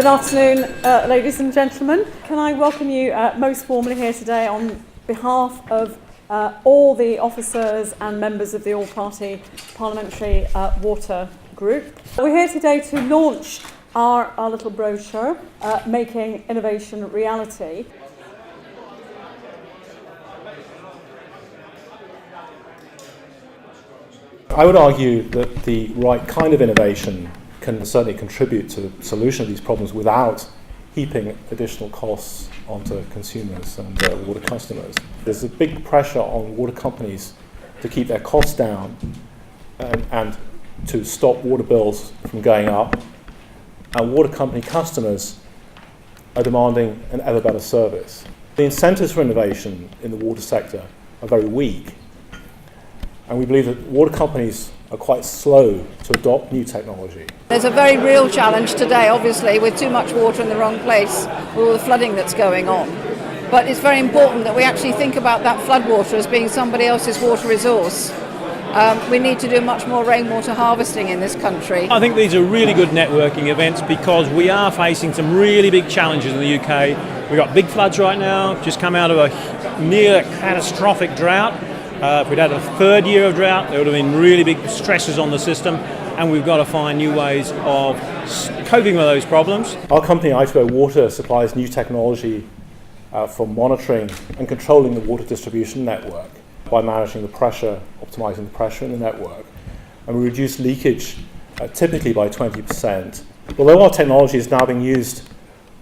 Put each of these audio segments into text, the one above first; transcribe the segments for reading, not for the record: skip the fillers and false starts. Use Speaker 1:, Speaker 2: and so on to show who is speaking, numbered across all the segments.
Speaker 1: afternoon, ladies and gentlemen. Can I welcome you most warmly here today on behalf of all the officers and members of the All-Party Parliamentary Water Group. We're here today to launch our little brochure, Making Innovation a Reality.
Speaker 2: I would argue that the right kind of innovation can certainly contribute to the solution of these problems without heaping additional costs onto consumers and water customers. There's a big pressure on water companies to keep their costs down and to stop water bills from going up. And water company customers are demanding an ever better service. The incentives for innovation in the water sector are very weak. And we believe that water companies are quite slow to adopt new technology.
Speaker 3: There's a very real challenge today, obviously, with too much water in the wrong place, with all the flooding that's going on. But it's very important that we actually think about that floodwater as being somebody else's water resource. We need to do much more rainwater harvesting in this country.
Speaker 4: I think these are really good networking events because we are facing some really big challenges in the UK. We've got big floods right now, just come out of a near catastrophic drought. If we'd had a third year of drought, there would have been really big stresses on the system, and we've got to find new ways of coping with those problems.
Speaker 2: Our company, I2O Water, supplies new technology for monitoring and controlling the water distribution network by managing the pressure, optimizing the pressure in the network. And we reduce leakage typically by 20%. Although our technology is now being used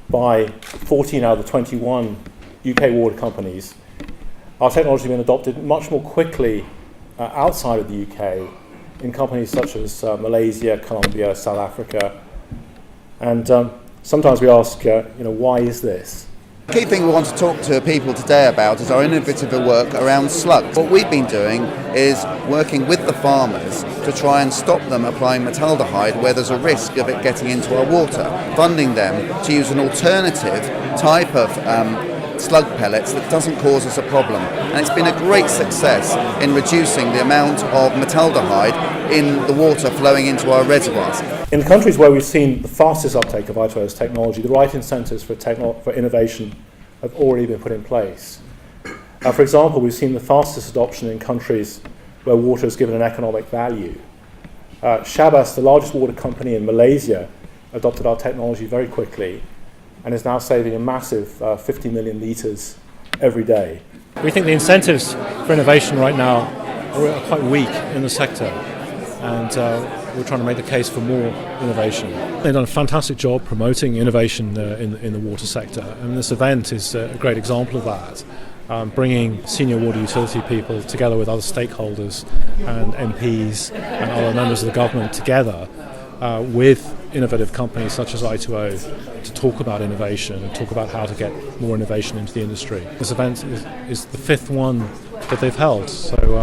Speaker 2: by 14 out of the 21 UK water companies, our technology has been adopted much more quickly outside of the UK in companies such as Malaysia, Colombia, South Africa. And sometimes we ask, why is this?
Speaker 5: The key thing we want to talk to people today about is our innovative work around slugs. What we've been doing is working with the farmers to try and stop them applying metaldehyde where there's a risk of it getting into our water, funding them to use an alternative type of slug pellets that doesn't cause us a problem. And it's been a great success in reducing the amount of metaldehyde in the water flowing into our reservoirs.
Speaker 2: In the countries where we've seen the fastest uptake of I2O's technology, the right incentives for innovation have already been put in place. For example, we've seen the fastest adoption in countries where water is given an economic value. Shabas, the largest water company in Malaysia, adopted our technology very quickly and is now saving a massive 50 million litres every day.
Speaker 6: We think the incentives for innovation right now are quite weak in the sector, and we're trying to make the case for more innovation. They've done a fantastic job promoting innovation in the water sector, and this event is a great example of that. Bringing senior water utility people together with other stakeholders and MPs and other members of the government together with innovative companies such as I2O to talk about innovation and talk about how to get more innovation into the industry. This event is the fifth one that they've held, so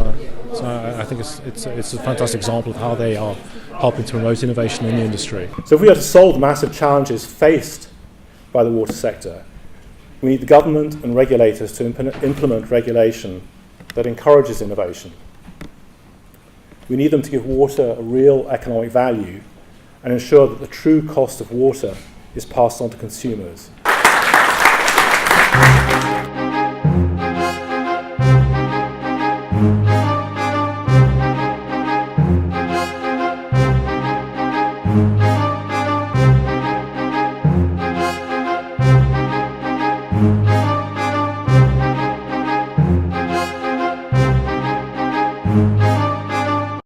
Speaker 6: I think it's a fantastic example of how they are helping to promote innovation in the industry.
Speaker 2: So if we are to solve the massive challenges faced by the water sector, we need the government and regulators to implement regulation that encourages innovation. We need them to give water a real economic value and ensure that the true cost of water is passed on to consumers.